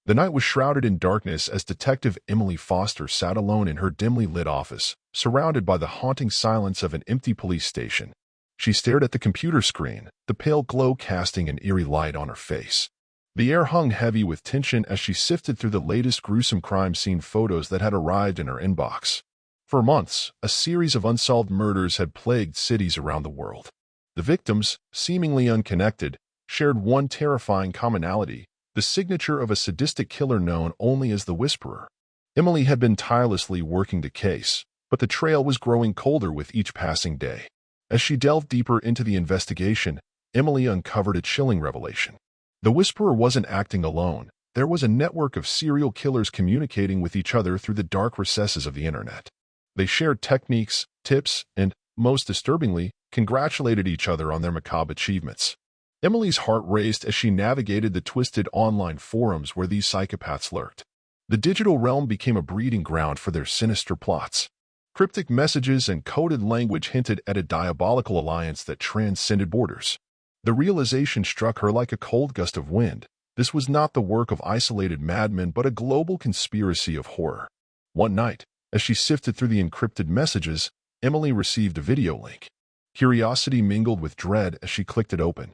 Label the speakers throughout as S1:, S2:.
S1: The night was shrouded in darkness as Detective Emily Foster sat alone in her dimly lit office, surrounded by the haunting silence of an empty police station. She stared at the computer screen, the pale glow casting an eerie light on her face. The air hung heavy with tension as she sifted through the latest gruesome crime scene photos that had arrived in her inbox. For months, a series of unsolved murders had plagued cities around the world. The victims, seemingly unconnected, shared one terrifying commonality: the signature of a sadistic killer known only as the Whisperer. Emily had been tirelessly working the case, but the trail was growing colder with each passing day. As she delved deeper into the investigation, Emily uncovered a chilling revelation. The Whisperer wasn't acting alone. There was a network of serial killers communicating with each other through the dark recesses of the internet. They shared techniques, tips, and, most disturbingly, congratulated each other on their macabre achievements. Emily's heart raced as she navigated the twisted online forums where these psychopaths lurked. The digital realm became a breeding ground for their sinister plots. Cryptic messages and coded language hinted at a diabolical alliance that transcended borders. The realization struck her like a cold gust of wind. This was not the work of isolated madmen but a global conspiracy of horror. One night, as she sifted through the encrypted messages, Emily received a video link. Curiosity mingled with dread as she clicked it open.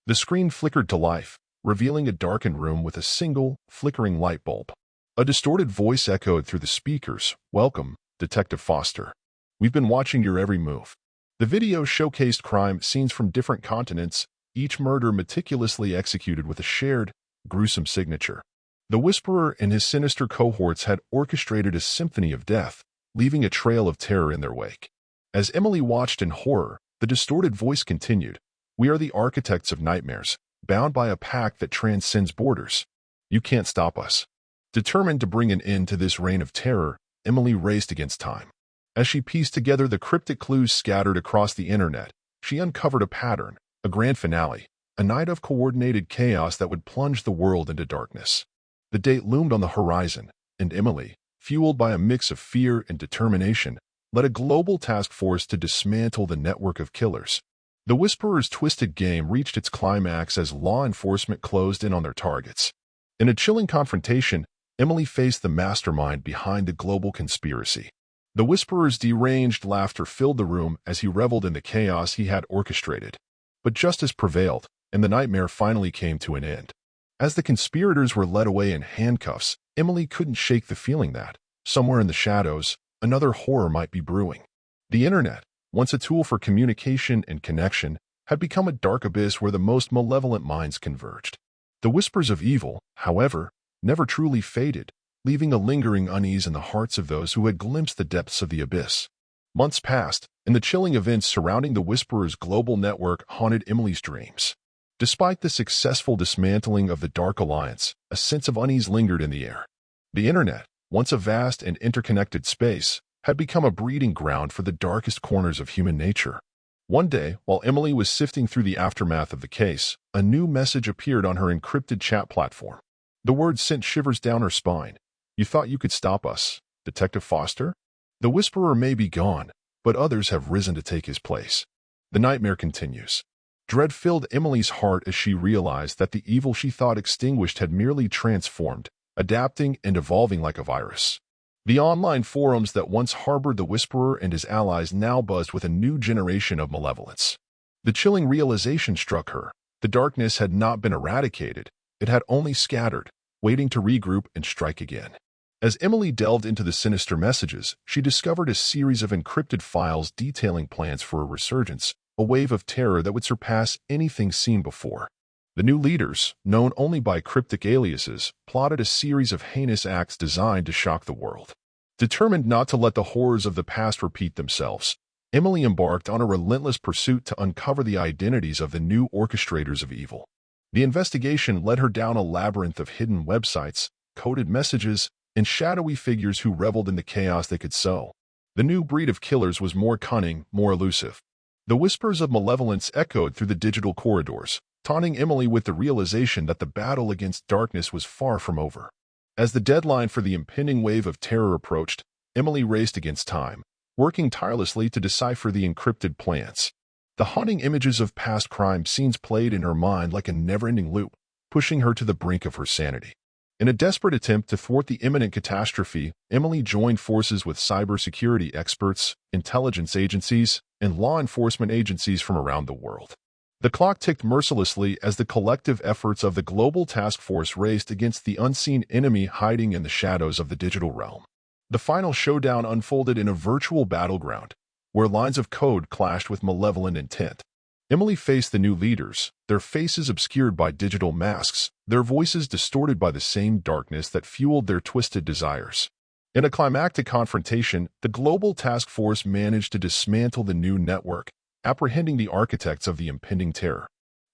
S1: The screen flickered to life, revealing a darkened room with a single, flickering light bulb. A distorted voice echoed through the speakers. "Welcome, Detective Foster. We've been watching your every move." The video showcased crime scenes from different continents, each murder meticulously executed with a shared, gruesome signature. The Whisperer and his sinister cohorts had orchestrated a symphony of death, leaving a trail of terror in their wake. As Emily watched in horror, the distorted voice continued, "We are the architects of nightmares, bound by a pact that transcends borders. You can't stop us." Determined to bring an end to this reign of terror, Emily raced against time. As she pieced together the cryptic clues scattered across the internet, she uncovered a pattern, a grand finale, a night of coordinated chaos that would plunge the world into darkness. The date loomed on the horizon, and Emily, fueled by a mix of fear and determination, led a global task force to dismantle the network of killers. The Whisperer's twisted game reached its climax as law enforcement closed in on their targets. In a chilling confrontation, Emily faced the mastermind behind the global conspiracy. The Whisperer's deranged laughter filled the room as he reveled in the chaos he had orchestrated. But justice prevailed, and the nightmare finally came to an end. As the conspirators were led away in handcuffs, Emily couldn't shake the feeling that, somewhere in the shadows, another horror might be brewing. The internet, once a tool for communication and connection, had become a dark abyss where the most malevolent minds converged. The whispers of evil, however, never truly faded, leaving a lingering unease in the hearts of those who had glimpsed the depths of the abyss. Months passed, and the chilling events surrounding the Whisperer's global network haunted Emily's dreams. Despite the successful dismantling of the Dark Alliance, a sense of unease lingered in the air. The internet, once a vast and interconnected space, had become a breeding ground for the darkest corners of human nature. One day, while Emily was sifting through the aftermath of the case, a new message appeared on her encrypted chat platform. The words sent shivers down her spine. "You thought you could stop us, Detective Foster? The Whisperer may be gone, but others have risen to take his place." The nightmare continues. Dread filled Emily's heart as she realized that the evil she thought extinguished had merely transformed, adapting and evolving like a virus. The online forums that once harbored the Whisperer and his allies now buzzed with a new generation of malevolence. The chilling realization struck her. The darkness had not been eradicated, it had only scattered, waiting to regroup and strike again. As Emily delved into the sinister messages, she discovered a series of encrypted files detailing plans for a resurgence, a wave of terror that would surpass anything seen before. The new leaders, known only by cryptic aliases, plotted a series of heinous acts designed to shock the world. Determined not to let the horrors of the past repeat themselves, Emily embarked on a relentless pursuit to uncover the identities of the new orchestrators of evil. The investigation led her down a labyrinth of hidden websites, coded messages, and shadowy figures who reveled in the chaos they could sow. The new breed of killers was more cunning, more elusive. The whispers of malevolence echoed through the digital corridors, taunting Emily with the realization that the battle against darkness was far from over. As the deadline for the impending wave of terror approached, Emily raced against time, working tirelessly to decipher the encrypted plans. The haunting images of past crime scenes played in her mind like a never-ending loop, pushing her to the brink of her sanity. In a desperate attempt to thwart the imminent catastrophe, Emily joined forces with cybersecurity experts, intelligence agencies, and law enforcement agencies from around the world. The clock ticked mercilessly as the collective efforts of the global task force raced against the unseen enemy hiding in the shadows of the digital realm. The final showdown unfolded in a virtual battleground, where lines of code clashed with malevolent intent. Emily faced the new leaders, their faces obscured by digital masks, their voices distorted by the same darkness that fueled their twisted desires. In a climactic confrontation, the global task force managed to dismantle the new network, apprehending the architects of the impending terror.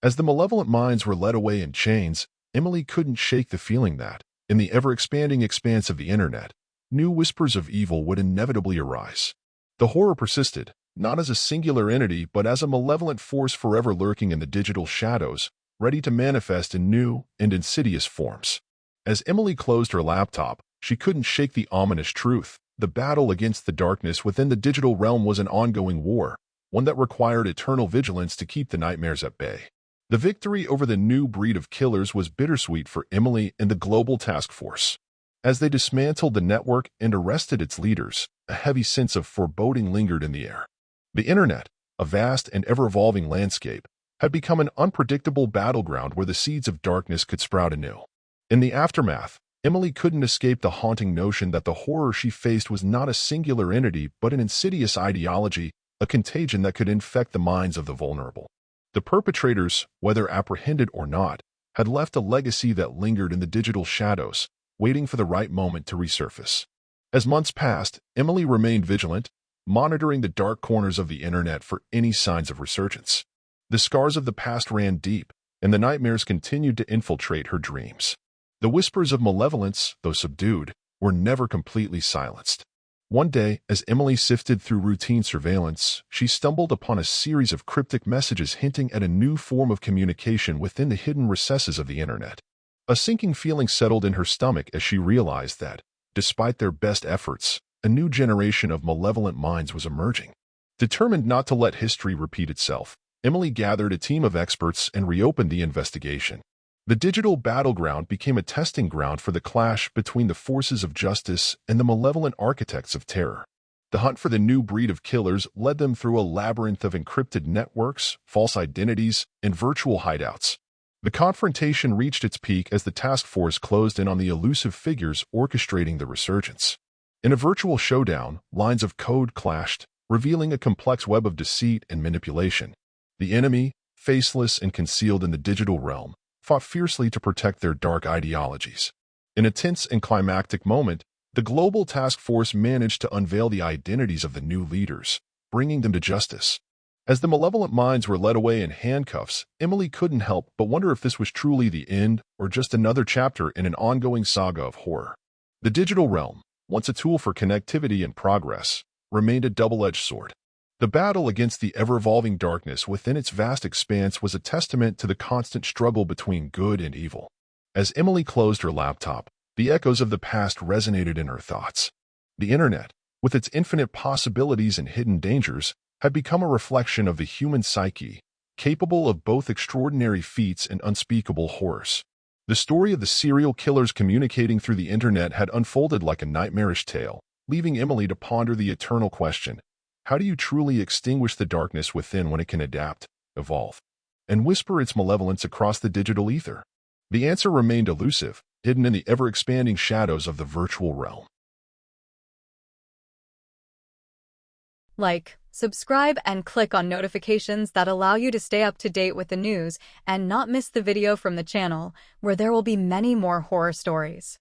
S1: As the malevolent minds were led away in chains, Emily couldn't shake the feeling that, in the ever-expanding expanse of the internet, new whispers of evil would inevitably arise. The horror persisted, not as a singular entity but as a malevolent force forever lurking in the digital shadows, ready to manifest in new and insidious forms. As Emily closed her laptop, she couldn't shake the ominous truth. The battle against the darkness within the digital realm was an ongoing war, one that required eternal vigilance to keep the nightmares at bay. The victory over the new breed of killers was bittersweet for Emily and the global task force. As they dismantled the network and arrested its leaders, a heavy sense of foreboding lingered in the air. The internet, a vast and ever-evolving landscape, had become an unpredictable battleground where the seeds of darkness could sprout anew. In the aftermath, Emily couldn't escape the haunting notion that the horror she faced was not a singular entity but an insidious ideology, a contagion that could infect the minds of the vulnerable. The perpetrators, whether apprehended or not, had left a legacy that lingered in the digital shadows, waiting for the right moment to resurface. As months passed, Emily remained vigilant, monitoring the dark corners of the internet for any signs of resurgence. The scars of the past ran deep, and the nightmares continued to infiltrate her dreams. The whispers of malevolence, though subdued, were never completely silenced. One day, as Emily sifted through routine surveillance, she stumbled upon a series of cryptic messages hinting at a new form of communication within the hidden recesses of the internet. A sinking feeling settled in her stomach as she realized that, despite their best efforts, a new generation of malevolent minds was emerging. Determined not to let history repeat itself, Emily gathered a team of experts and reopened the investigation. The digital battleground became a testing ground for the clash between the forces of justice and the malevolent architects of terror. The hunt for the new breed of killers led them through a labyrinth of encrypted networks, false identities, and virtual hideouts. The confrontation reached its peak as the task force closed in on the elusive figures orchestrating the resurgence. In a virtual showdown, lines of code clashed, revealing a complex web of deceit and manipulation. The enemy, faceless and concealed in the digital realm, fought fiercely to protect their dark ideologies. In a tense and climactic moment, the global task force managed to unveil the identities of the new leaders, bringing them to justice. As the malevolent minds were led away in handcuffs, Emily couldn't help but wonder if this was truly the end or just another chapter in an ongoing saga of horror. The digital realm, once a tool for connectivity and progress, remained a double-edged sword. The battle against the ever-evolving darkness within its vast expanse was a testament to the constant struggle between good and evil. As Emily closed her laptop, the echoes of the past resonated in her thoughts. The internet, with its infinite possibilities and hidden dangers, had become a reflection of the human psyche, capable of both extraordinary feats and unspeakable horrors. The story of the serial killers communicating through the internet had unfolded like a nightmarish tale, leaving Emily to ponder the eternal question: how do you truly extinguish the darkness within when it can adapt, evolve, and whisper its malevolence across the digital ether? The answer remained elusive, hidden in the ever-expanding shadows of the virtual realm.
S2: Like, subscribe, and click on notifications that allow you to stay up to date with the news and not miss the video from the channel, where there will be many more horror stories.